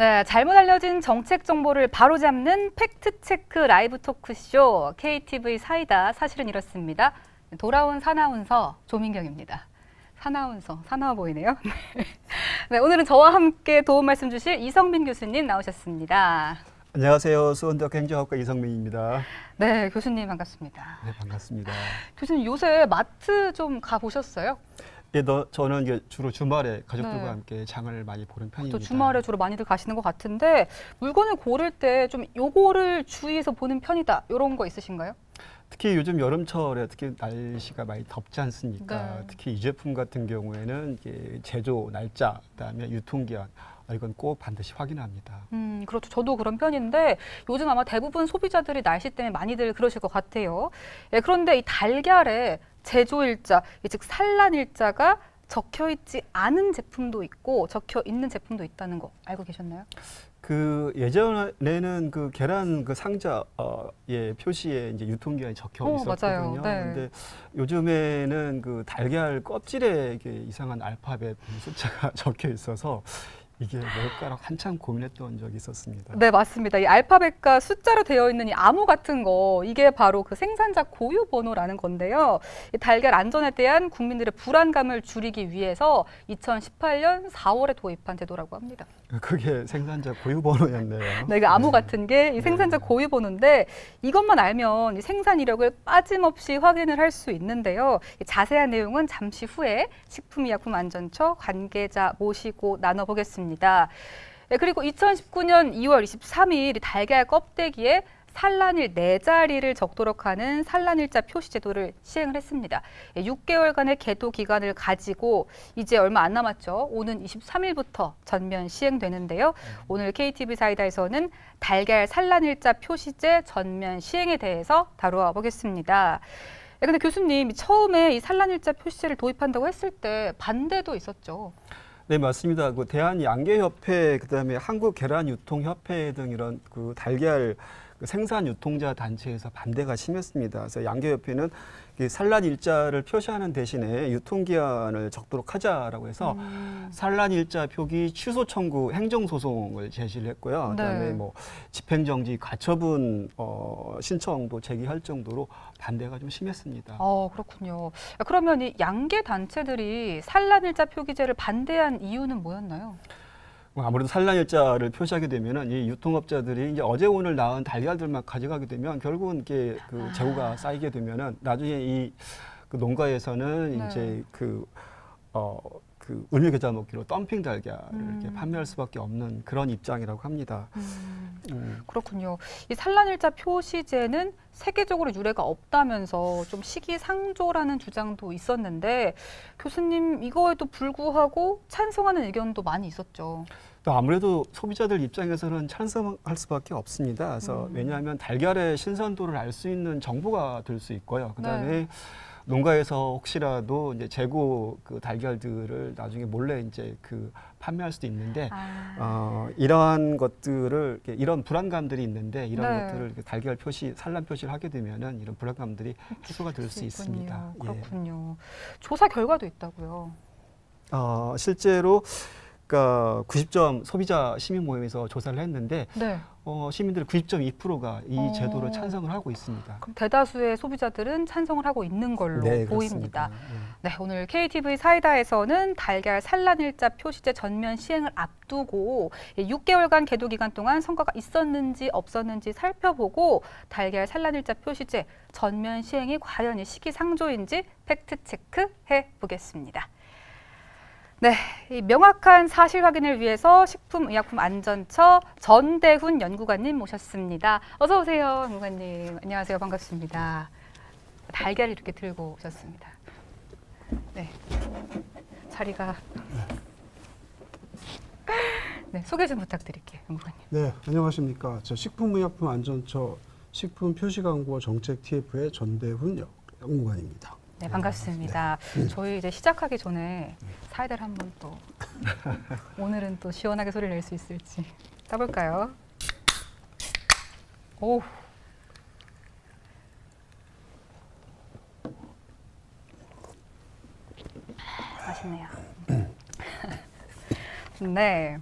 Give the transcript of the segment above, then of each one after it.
네, 잘못 알려진 정책 정보를 바로잡는 팩트체크 라이브 토크쇼 KTV 사이다. 사실은 이렇습니다. 돌아온 사나운서 조민경입니다. 사나워 보이네요. 네, 오늘은 저와 함께 도움 말씀 주실 이성민 교수님 나오셨습니다. 안녕하세요. 수원대학교 행정학과 이성민입니다. 네, 교수님 반갑습니다. 네, 반갑습니다. 교수님 요새 마트 좀 가보셨어요? 예, 저는 이제 주로 주말에 가족들과 함께 장을 많이 보는 편입니다. 또 주말에 주로 많이들 가시는 것 같은데 물건을 고를 때 좀 요거를 주의해서 보는 편이다 이런 거 있으신가요? 특히 요즘 여름철에 특히 날씨가 많이 덥지 않습니까? 네. 특히 이 제품 같은 경우에는 이게 제조 날짜, 그다음에 유통기한 이건 꼭 반드시 확인합니다. 그렇죠. 저도 그런 편인데 요즘 아마 대부분 소비자들이 날씨 때문에 많이들 그러실 것 같아요. 예, 그런데 이 달걀에 제조일자, 즉 산란일자가 적혀있지 않은 제품도 있고 적혀있는 제품도 있다는 거 알고 계셨나요? 그 예전에는 그 계란 그 상자 예, 표시에 이제 유통기한이 적혀 있었거든요. 네. 근데 요즘에는 그 달걀 껍질에 이게 이상한 알파벳 숫자가 적혀 있어서 이게 뭘까라고 한참 고민했던 적이 있었습니다. 네, 맞습니다. 이 알파벳과 숫자로 되어 있는 이 암호 같은 거, 이게 바로 그 생산자 고유 번호라는 건데요. 이 달걀 안전에 대한 국민들의 불안감을 줄이기 위해서 2018년 4월에 도입한 제도라고 합니다. 그게 생산자 고유 번호였네요. 네, 이게 암호 같은 게 이 생산자 고유 번호인데 이것만 알면 이 생산 이력을 빠짐없이 확인을 할 수 있는데요. 자세한 내용은 잠시 후에 식품의약품안전처 관계자 모시고 나눠보겠습니다. 네, 그리고 2019년 2월 23일 달걀 껍데기에 산란일 4자리를 적도록 하는 산란일자 표시 제도를 시행을 했습니다. 6개월간의 계도 기간을 가지고 이제 얼마 안 남았죠. 오는 23일부터 전면 시행되는데요. 오늘 KTV 사이다에서는 달걀 산란일자 표시제 전면 시행에 대해서 다루어 보겠습니다. 근데 교수님, 처음에 이 산란일자 표시제를 도입한다고 했을 때 반대도 있었죠. 네, 맞습니다. 그 대한양계협회, 그다음에 한국계란유통협회 등 이런 그 달걀 생산 유통자 단체에서 반대가 심했습니다. 그래서 양계협회는 산란 일자를 표시하는 대신에 유통기한을 적도록 하자라고 해서 산란 일자 표기 취소 청구 행정소송을 제시를 했고요. 그다음에 뭐 집행정지 가처분 신청도 제기할 정도로 반대가 좀 심했습니다. 그렇군요. 그러면 이 양계 단체들이 산란 일자 표기제를 반대한 이유는 뭐였나요? 아무래도 산란일자를 표시하게 되면은 이 유통업자들이 이제 어제 오늘 낳은 달걀들만 가져가게 되면 결국은 이게 그 재고가 쌓이게 되면은 나중에 이 그 농가에서는 이제 그 운유 계좌 먹기로 덤핑 달걀을 이렇게 판매할 수밖에 없는 그런 입장이라고 합니다. 그렇군요. 이 산란일자 표시제는 세계적으로 유례가 없다면서 좀 시기상조라는 주장도 있었는데 교수님, 이거에도 불구하고 찬성하는 의견도 많이 있었죠. 또 아무래도 소비자들 입장에서는 찬성할 수밖에 없습니다. 그래서 왜냐하면 달걀의 신선도를 알 수 있는 정보가 될 수 있고요. 그다음에 농가에서 혹시라도 이제 재고 그 달걀들을 나중에 몰래 이제 그 판매할 수도 있는데 이러한 것들을 이런 불안감들이 있는데 이런 것들을 달걀 표시, 산란 표시를 하게 되면은 이런 불안감들이 해소가 될 수 있습니다. 그렇군요. 조사 결과도 있다고요. 실제로 그러니까 90점 소비자 시민 모임에서 조사를 했는데 시민들 90.2%가 이 제도를 찬성을 하고 있습니다. 그럼 대다수의 소비자들은 찬성을 하고 있는 걸로 보입니다. 네, 오늘 KTV 사이다에서는 달걀 산란일자 표시제 전면 시행을 앞두고 6개월간 계도 기간 동안 성과가 있었는지 없었는지 살펴보고 달걀 산란일자 표시제 전면 시행이 과연 시기상조인지 팩트체크 해보겠습니다. 네, 이 명확한 사실 확인을 위해서 식품의약품안전처 전대훈 연구관님 모셨습니다. 어서 오세요, 연구관님. 안녕하세요, 반갑습니다. 달걀을 이렇게 들고 오셨습니다. 네, 자리가. 네, 소개 좀 부탁드릴게요, 연구관님. 네, 안녕하십니까. 저 식품의약품안전처 식품표시광고 정책 TF의 전대훈 연구관입니다. 네, 반갑습니다. 저희 이제 시작하기 전에 사이다를 한번 또 오늘은 또 시원하게 소리를 낼 수 있을지 따볼까요? 오. 맛있네요. 네.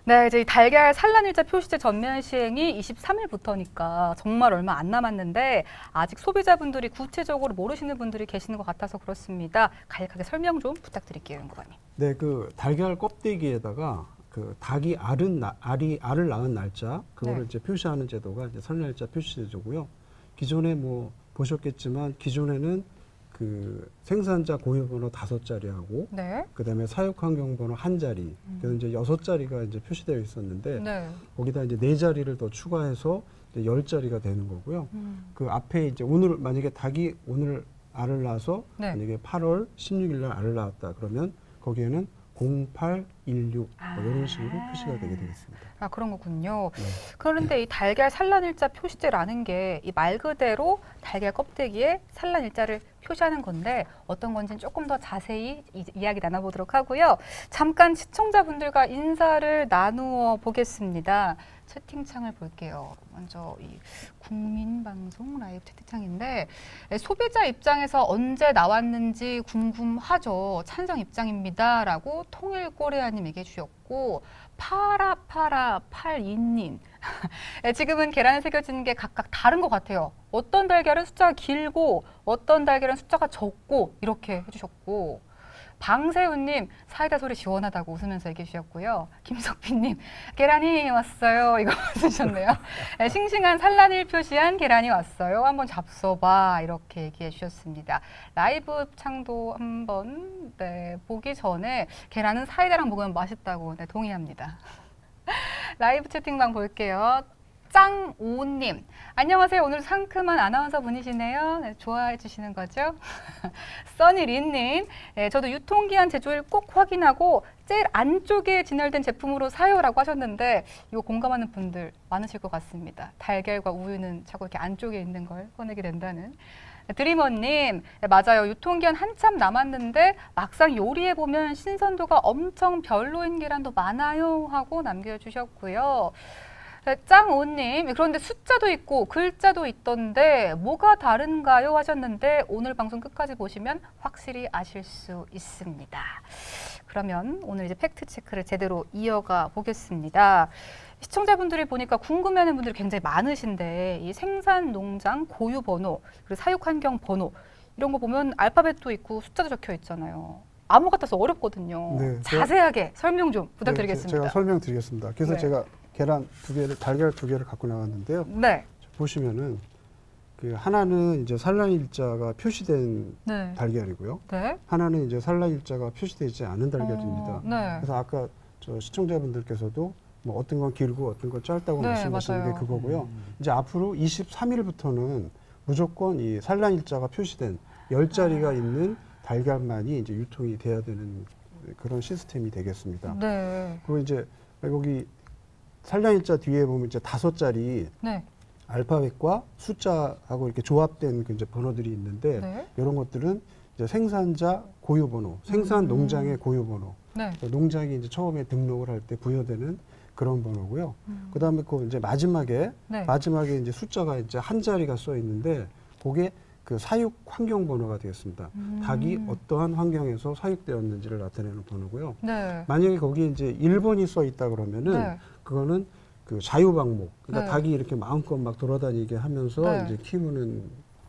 네, 이제 이 달걀 산란일자 표시제 전면 시행이 23일부터니까 정말 얼마 안 남았는데 아직 소비자분들이 구체적으로 모르시는 분들이 계시는 것 같아서 그렇습니다. 간략하게 설명 좀 부탁드릴게요, 연구관님. 네, 그 달걀 껍데기에다가 그 닭이 알을 낳은 날짜 그거를 네. 이제 표시하는 제도가 이제 산란일자 표시제도고요. 기존에 뭐 보셨겠지만 기존에는 그 생산자 고유번호 5자리하고 네. 그다음에 사육환경번호 1자리, 그래서 이제 6자리가 이제 표시되어 있었는데 네. 거기다 이제 4자리를 더 추가해서 이제 10자리가 되는 거고요. 그 앞에 이제 오늘 만약에 닭이 오늘 알을 낳아서 네. 만약에 8월 16일 날 알을 낳았다 그러면 거기에는 0816 뭐 이런 식으로 표시가 되게 되겠습니다. 아, 그런 거군요. 네. 그런데 이 달걀 산란일자 표시제라는 게 이 말 그대로 달걀 껍데기에 산란일자를 표시하는 건데 어떤 건지는 조금 더 자세히 이야기 나눠보도록 하고요. 잠깐 시청자분들과 인사를 나누어 보겠습니다. 채팅창을 볼게요. 먼저 이 국민방송 라이브 채팅창인데 소비자 입장에서 언제 나왔는지 궁금하죠. 찬성 입장입니다라고 통일꼬레아님 얘기해 주셨고 파라파라 82님 지금은 계란에 새겨지는 게 각각 다른 것 같아요. 어떤 달걀은 숫자가 길고 어떤 달걀은 숫자가 적고 이렇게 해주셨고 방세훈님 사이다 소리 시원하다고 웃으면서 얘기해 주셨고요. 김석빈님 계란이 왔어요. 이거 쓰셨네요. 싱싱한 산란일 표시한 계란이 왔어요. 한번 잡숴봐 이렇게 얘기해 주셨습니다. 라이브 창도 한번 보기 전에 계란은 사이다랑 먹으면 맛있다고 동의합니다. 라이브 채팅방 볼게요. 짱오님 안녕하세요. 오늘 상큼한 아나운서 분이시네요. 네, 좋아해 주시는 거죠? 써니린님 저도 유통기한 제조일 꼭 확인하고 제일 안쪽에 진열된 제품으로 사요라고 하셨는데 이거 공감하는 분들 많으실 것 같습니다. 달걀과 우유는 자꾸 이렇게 안쪽에 있는 걸 꺼내게 된다는. 드리머님 맞아요. 유통기한 한참 남았는데 막상 요리해보면 신선도가 엄청 별로인 계란도 많아요 하고 남겨주셨고요. 짱오님 그런데 숫자도 있고 글자도 있던데 뭐가 다른가요 하셨는데 오늘 방송 끝까지 보시면 확실히 아실 수 있습니다. 그러면 오늘 이제 팩트 체크를 제대로 이어가 보겠습니다. 시청자분들이 보니까 궁금해하는 분들이 굉장히 많으신데 이 생산 농장 고유 번호 그리고 사육 환경 번호 이런 거 보면 알파벳도 있고 숫자도 적혀 있잖아요. 암호 같아서 어렵거든요. 네, 자세하게 설명 좀 부탁드리겠습니다. 네, 제가 설명드리겠습니다. 그래서 네. 제가 계란 2개를 달걀 2개를 갖고 나왔는데요. 네. 보시면은 그 하나는 이제 산란일자가 표시된 네. 달걀이고요. 네. 하나는 이제 산란일자가 표시되지 않은 달걀입니다. 네. 그래서 아까 저 시청자분들께서도 뭐 어떤 건 길고 어떤 건 짧다고 네, 말씀하시는 맞아요. 게 그거고요. 이제 앞으로 23일부터는 무조건 이 산란일자가 표시된 10자리가 있는 달걀만이 이제 유통이 돼야 되는 그런 시스템이 되겠습니다. 네. 그리고 이제 여기 산란일자 뒤에 보면 이제 5자리 네. 알파벳과 숫자하고 이렇게 조합된 그 이제 번호들이 있는데 네. 이런 것들은 이제 생산자 고유번호, 생산 농장의 고유번호, 네. 농장이 이제 처음에 등록을 할 때 부여되는 그런 번호고요. 그다음에 그 이제 마지막에 네. 이제 숫자가 이제 1자리가 써 있는데 그게 그 사육 환경 번호가 되겠습니다. 닭이 어떠한 환경에서 사육되었는지를 나타내는 번호고요. 네. 만약에 거기에 이제 1번이 써 있다 그러면은 네. 그거는 그 자유방목. 그러니까 네. 닭이 이렇게 마음껏 막 돌아다니게 하면서 네. 이제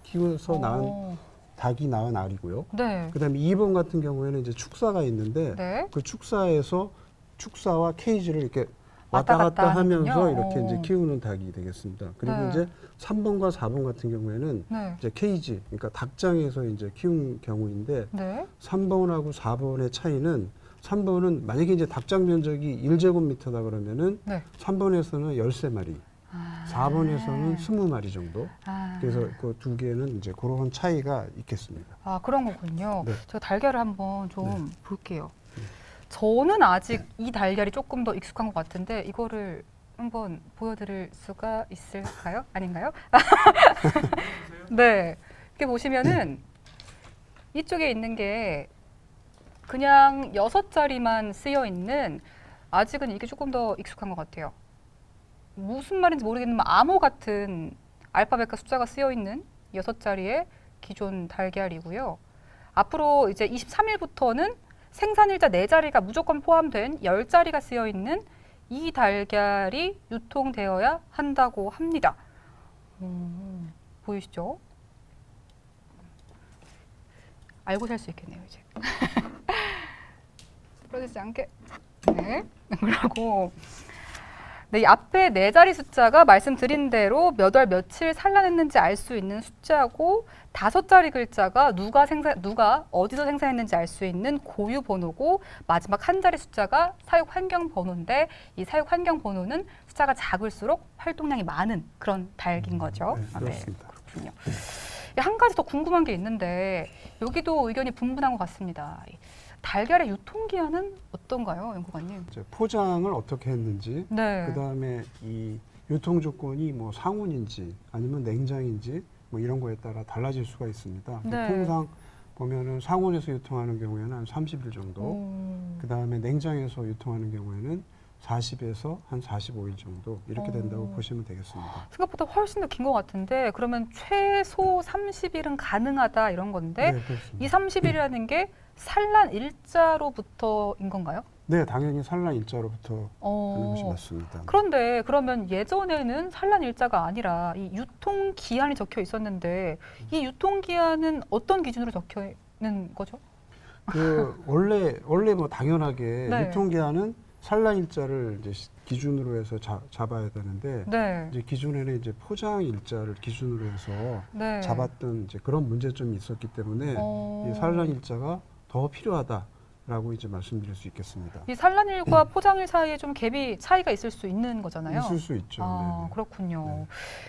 키워서 낳은 어. 닭이 낳은 알이고요. 네. 그다음에 2번 같은 경우에는 이제 축사가 있는데 네. 그 축사에서 축사와 케이지를 이렇게 왔다 왔다 갔다 갔다 하면서 하는군요. 이렇게 이제 어. 키우는 닭이 되겠습니다. 그리고 네. 이제 3번과 4번 같은 경우에는 네. 이제 케이지, 그러니까 닭장에서 이제 키운 경우인데 네. 3번하고 4번의 차이는 3번은 만약에 이제 닭장 면적이 1제곱미터다 그러면은 네. 3번에서는 13마리, 아. 4번에서는 20마리 정도. 아. 그래서 그 두 개는 이제 그런 차이가 있겠습니다. 아, 그런 거군요. 네. 제가 달걀을 한번 좀 볼게요. 저는 아직 이 달걀이 조금 더 익숙한 것 같은데 이거를 한번 보여드릴 수가 있을까요? 아닌가요? 네. 이렇게 보시면은 이쪽에 있는 게 그냥 6자리만 쓰여 있는 아직은 이게 조금 더 익숙한 것 같아요. 무슨 말인지 모르겠지만 암호 같은 알파벳과 숫자가 쓰여 있는 6자리의 기존 달걀이고요. 앞으로 이제 23일부터는 생산일자 4자리가 무조건 포함된 10자리가 쓰여 있는 이 달걀이 유통되어야 한다고 합니다. 보이시죠? 알고 살 수 있겠네요, 이제. 부러지지 않게. 네. 그리고 네, 이 앞에 네 자리 숫자가 말씀드린 대로 몇 월 며칠 산란했는지 알 수 있는 숫자고, 다섯 자리 글자가 누가 어디서 생산했는지 알 수 있는 고유 번호고, 마지막 한 자리 숫자가 사육 환경 번호인데, 이 사육 환경 번호는 숫자가 작을수록 활동량이 많은 그런 닭인 거죠. 네, 그렇습니다. 네, 그렇군요. 한 가지 더 궁금한 게 있는데, 여기도 의견이 분분한 것 같습니다. 달걀의 유통기한은 어떤가요, 연구관님? 포장을 어떻게 했는지, 네. 그다음에 이 유통 조건이 뭐 상온인지 아니면 냉장인지 뭐 이런 거에 따라 달라질 수가 있습니다. 네. 통상 보면은 상온에서 유통하는 경우에는 한 30일 정도, 그다음에 냉장에서 유통하는 경우에는 40에서 한 45일 정도 이렇게 된다고 보시면 되겠습니다. 생각보다 훨씬 더 긴 것 같은데, 그러면 최소 30일은 가능하다 이런 건데, 네, 그렇습니다. 이 30일이라는 게 산란 일자로부터인 건가요? 네, 당연히 산란 일자로부터 하는 것이 맞습니다. 그런데 그러면 예전에는 산란 일자가 아니라 이 유통 기한이 적혀 있었는데, 이 유통 기한은 어떤 기준으로 적혀 있는 거죠? 원래 뭐 당연하게 네. 유통 기한은 산란 일자를 이제 기준으로 해서 잡아야 되는데, 네. 이제 기존에는 이제 포장 일자를 기준으로 해서 네. 잡았던 이제 그런 문제점이 있었기 때문에 이 산란 일자가 더 필요하다라고 이제 말씀드릴 수 있겠습니다. 이 산란일과 포장일 사이에 좀 갭이 차이가 있을 수 있는 거잖아요. 있을 수 있죠. 아, 네네. 그렇군요. 네.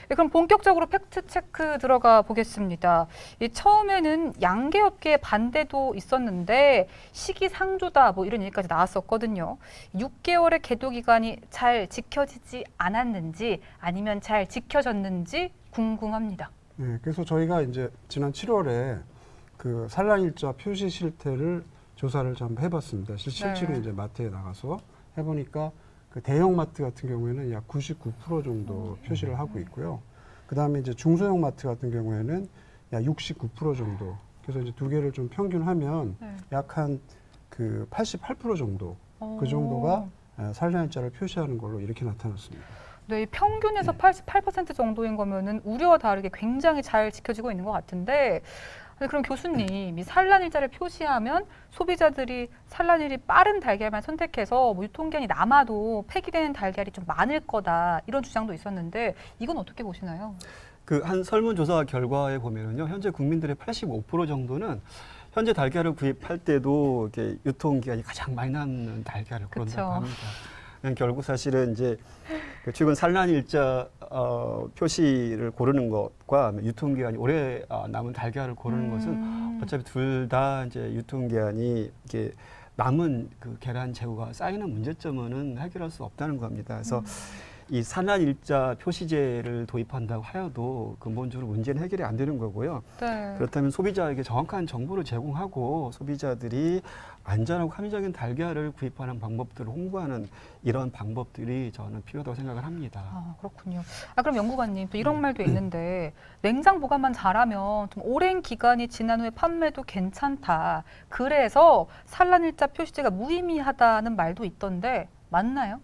네, 그럼 본격적으로 팩트 체크 들어가 보겠습니다. 이 처음에는 양계업계의 반대도 있었는데 시기상조다 뭐 이런 얘기까지 나왔었거든요. 6개월의 계도 기간이 잘 지켜지지 않았는지 아니면 잘 지켜졌는지 궁금합니다. 네, 그래서 저희가 이제 지난 7월에 그 산란일자 표시 실태를 조사를 좀 해봤습니다. 실제로 네. 이제 마트에 나가서 해보니까 그 대형 마트 같은 경우에는 약 99% 정도 표시를 하고 있고요. 그 다음에 이제 중소형 마트 같은 경우에는 약 69% 정도. 그래서 이제 두 개를 좀 평균하면 네. 약 한 그 88% 정도 그 정도가 산란일자를 표시하는 걸로 이렇게 나타났습니다. 네, 평균에서 88% 정도인 거면은 우려와 다르게 굉장히 잘 지켜지고 있는 것 같은데, 그럼 교수님, 이 산란일자를 표시하면 소비자들이 산란일이 빠른 달걀만 선택해서 뭐 유통기한이 남아도 폐기되는 달걀이 좀 많을 거다 이런 주장도 있었는데, 이건 어떻게 보시나요? 그 한 설문조사 결과에 보면은요, 현재 국민들의 85% 정도는 현재 달걀을 구입할 때도 이렇게 유통기한이 가장 많이 남는 달걀을 고른다고 합니다. 결국 사실은 이제 그 최근 산란일자 표시를 고르는 것과 유통기한이 오래 남은 달걀을 고르는 것은 어차피 둘 다 이제 유통기한이 이게 남은 그 계란 재고가 쌓이는 문제점은 해결할 수 없다는 겁니다. 그래서 이 산란일자 표시제를 도입한다고 하여도 근본적으로 문제는 해결이 안 되는 거고요. 네. 그렇다면 소비자에게 정확한 정보를 제공하고 소비자들이 안전하고 합리적인 달걀을 구입하는 방법들을 홍보하는 이런 방법들이 저는 필요하다고 생각을 합니다. 아, 그렇군요. 그럼 연구관님, 또 이런 말도 있는데, 냉장 보관만 잘하면 좀 오랜 기간이 지난 후에 판매도 괜찮다. 그래서 산란일자 표시제가 무의미하다는 말도 있던데, 맞나요?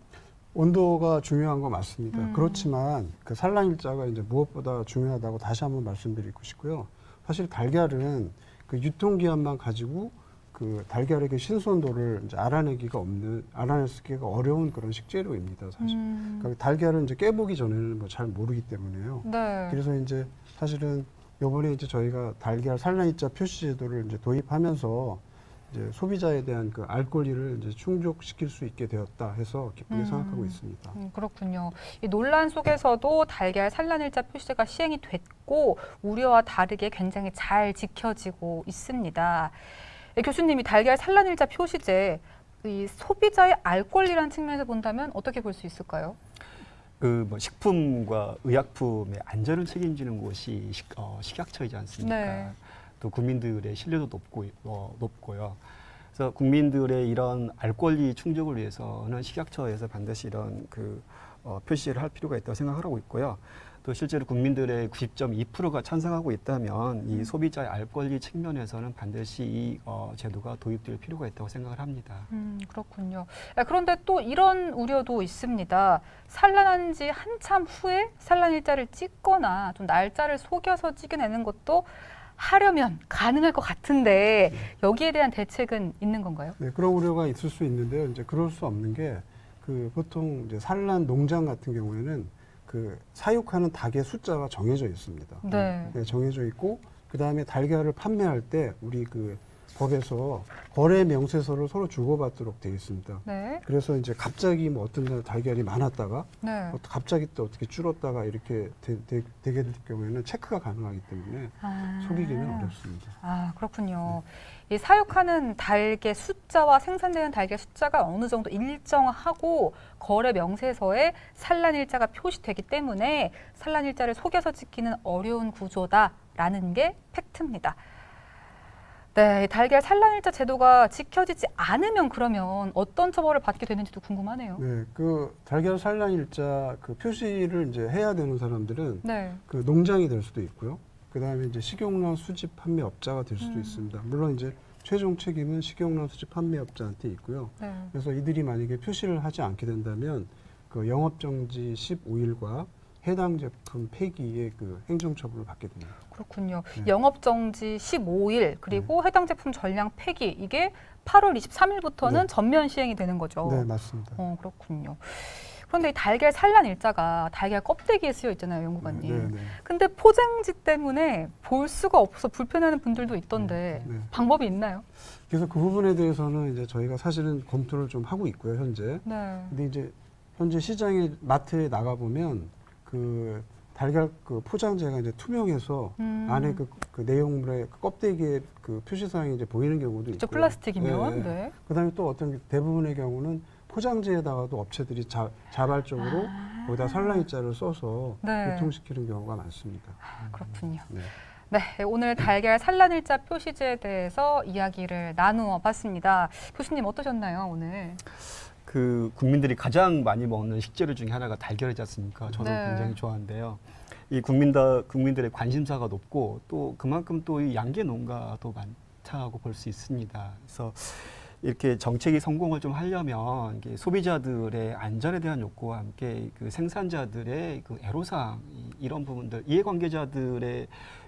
온도가 중요한 거 맞습니다. 그렇지만 그 산란일자가 이제 무엇보다 중요하다고 다시 한번 말씀드리고 싶고요. 사실 달걀은 그 유통기한만 가지고 그 달걀의 그 신선도를 이제 알아내기가 어려운 그런 식재료입니다, 사실. 그러니까 달걀은 이제 깨보기 전에는 뭐 잘 모르기 때문에요. 네. 그래서 이제 사실은 요번에 이제 저희가 달걀 산란일자 표시 제도를 이제 도입하면서 이제 소비자에 대한 그 알 권리를 이제 충족시킬 수 있게 되었다 해서 기쁘게 생각하고 있습니다. 그렇군요. 이 논란 속에서도 달걀 산란일자 표시제가 시행이 됐고 우려와 다르게 굉장히 잘 지켜지고 있습니다. 교수님이 달걀 산란일자 표시제, 이 소비자의 알 권리라는 측면에서 본다면 어떻게 볼 수 있을까요? 그 뭐 식품과 의약품의 안전을 책임지는 곳이 식약처이지 않습니까? 네. 또 국민들의 신뢰도 높고요. 그래서 국민들의 이런 알 권리 충족을 위해서는 식약처에서 반드시 이런 그 표시를 할 필요가 있다고 생각을 하고 있고요. 또 실제로 국민들의 90.2%가 찬성하고 있다면 이 소비자의 알 권리 측면에서는 반드시 이 제도가 도입될 필요가 있다고 생각을 합니다. 그렇군요. 그런데 또 이런 우려도 있습니다. 산란한 지 한참 후에 산란일자를 찍거나 좀 날짜를 속여서 찍어내는 것도 하려면 가능할 것 같은데 여기에 대한 대책은 있는 건가요? 네, 그런 우려가 있을 수 있는데요. 이제 그럴 수 없는 게 보통 이제 산란 농장 같은 경우에는 사육하는 닭의 숫자가 정해져 있습니다. 네. 네, 정해져 있고 그다음에 달걀을 판매할 때 우리 법에서 거래 명세서를 서로 주고받도록 되어 있습니다. 네. 그래서 이제 갑자기 뭐 어떤 날 달걀이 많았다가 네. 갑자기 또 어떻게 줄었다가 이렇게 되게 될 경우에는 체크가 가능하기 때문에 속이기는 어렵습니다. 아, 그렇군요. 이 사육하는 닭의 숫자와 생산되는 닭의 숫자가 어느 정도 일정하고 거래 명세서에 산란일자가 표시되기 때문에 산란일자를 속여서 찍기는 어려운 구조다라는 게 팩트입니다. 네, 달걀 산란일자 제도가 지켜지지 않으면 그러면 어떤 처벌을 받게 되는지도 궁금하네요. 네, 달걀 산란일자 표시를 이제 해야 되는 사람들은 네. 농장이 될 수도 있고요. 그다음에 이제 식용란 수집 판매업자가 될 수도 있습니다. 물론 이제 최종 책임은 식용란 수집 판매업자한테 있고요. 네. 그래서 이들이 만약에 표시를 하지 않게 된다면 영업정지 15일과 해당 제품 폐기의 행정처분을 받게 됩니다. 그렇군요. 네. 영업정지 15일 그리고 해당 제품 전량 폐기 이게 8월 23일부터는 네. 전면 시행이 되는 거죠. 네, 맞습니다. 그렇군요. 그런데 이 달걀 산란 일자가 달걀 껍데기에 쓰여 있잖아요, 연구관님. 네, 네. 근데 포장지 때문에 볼 수가 없어서 불편해하는 분들도 있던데 네. 방법이 있나요? 그래서 그 부분에 대해서는 이제 저희가 사실은 검토를 좀 하고 있고요, 현재. 네. 근데 이제 현재 시장에 마트에 나가 보면 달걀 포장재가 이제 투명해서 안에 그 내용물의 껍데기에 표시사항이 이제 보이는 경우도 있고. 플라스틱이면. 네. 그다음에 또 어떤 대부분의 경우는 포장재에다가도 업체들이 자발적으로 거기다 산란일자를 써서 네. 유통시키는 경우가 많습니다. 그렇군요. 네. 네, 오늘 달걀 산란일자 표시제에 대해서 이야기를 나누어 봤습니다. 교수님 어떠셨나요, 오늘? 국민들이 가장 많이 먹는 식재료 중에 하나가 달걀이지 않습니까? 저도 네. 굉장히 좋아하는데요. 이 국민들의 관심사가 높고 또 그만큼 또 이 양계 농가도 많다고 볼 수 있습니다. 그래서 이렇게 정책이 성공을 좀 하려면 이게 소비자들의 안전에 대한 욕구와 함께 생산자들의 애로사항 이런 부분들, 이해관계자들의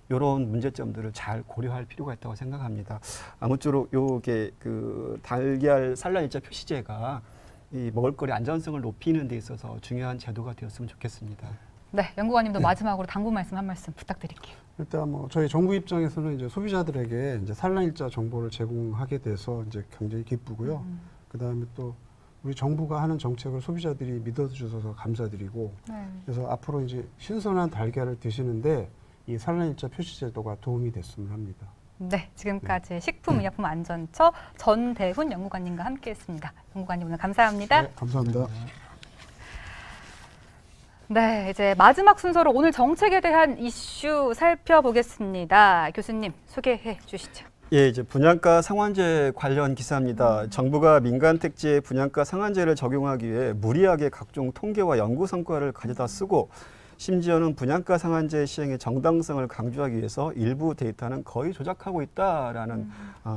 이런 문제점들을 잘 고려할 필요가 있다고 생각합니다. 아무쪼록 요게 달걀 산란일자 표시제가 이 먹을거리 안전성을 높이는 데 있어서 중요한 제도가 되었으면 좋겠습니다. 네, 연구관님도 마지막으로 당부 말씀 한 말씀 부탁드릴게요. 일단 저희 정부 입장에서는 이제 소비자들에게 이제 산란일자 정보를 제공하게 돼서 이제 굉장히 기쁘고요. 그다음에 또 우리 정부가 하는 정책을 소비자들이 믿어주셔서 감사드리고, 네. 그래서 앞으로 이제 신선한 달걀을 드시는데 이 산란일자 표시제도가 도움이 됐으면 합니다. 네, 지금까지 식품의약품안전처 전대훈 연구관님과 함께했습니다. 연구관님 오늘 감사합니다. 네, 감사합니다. 네, 이제 마지막 순서로 오늘 정책에 대한 이슈 살펴보겠습니다. 교수님 소개해 주시죠. 예, 이제 분양가 상한제 관련 기사입니다. 정부가 민간 택지에 분양가 상한제를 적용하기 위해 무리하게 각종 통계와 연구 성과를 가져다 쓰고 심지어는 분양가 상한제 시행의 정당성을 강조하기 위해서 일부 데이터는 거의 조작하고 있다라는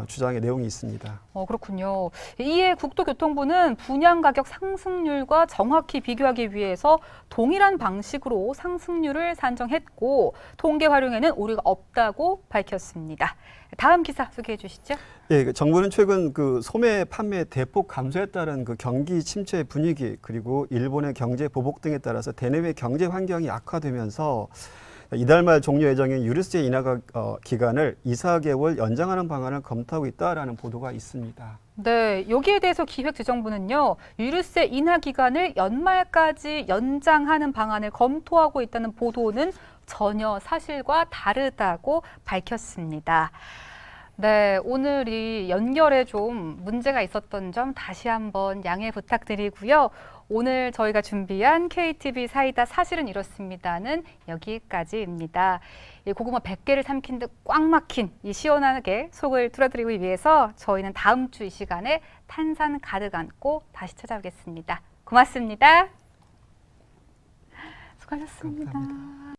주장의 내용이 있습니다. 그렇군요. 이에 국토교통부는 분양가격 상승률과 정확히 비교하기 위해서 동일한 방식으로 상승률을 산정했고 통계 활용에는 오류가 없다고 밝혔습니다. 다음 기사 소개해 주시죠. 예, 정부는 최근 소매 판매 대폭 감소에 따른 경기 침체 분위기 그리고 일본의 경제 보복 등에 따라서 대내외 경제 환경이 악화되면서 이달 말 종료 예정인 유류세 인하 기간을 2~4개월 연장하는 방안을 검토하고 있다라는 보도가 있습니다. 네, 여기에 대해서 기획재정부는요, 유류세 인하 기간을 연말까지 연장하는 방안을 검토하고 있다는 보도는 전혀 사실과 다르다고 밝혔습니다. 네, 오늘이 연결에 좀 문제가 있었던 점 다시 한번 양해 부탁드리고요. 오늘 저희가 준비한 KTV 사이다 사실은 이렇습니다는 여기까지입니다. 이 고구마 100개를 삼킨 듯 꽉 막힌 이 시원하게 속을 뚫어드리기 위해서 저희는 다음 주 이 시간에 탄산 가득 안고 다시 찾아오겠습니다. 고맙습니다. 수고하셨습니다. 감사합니다.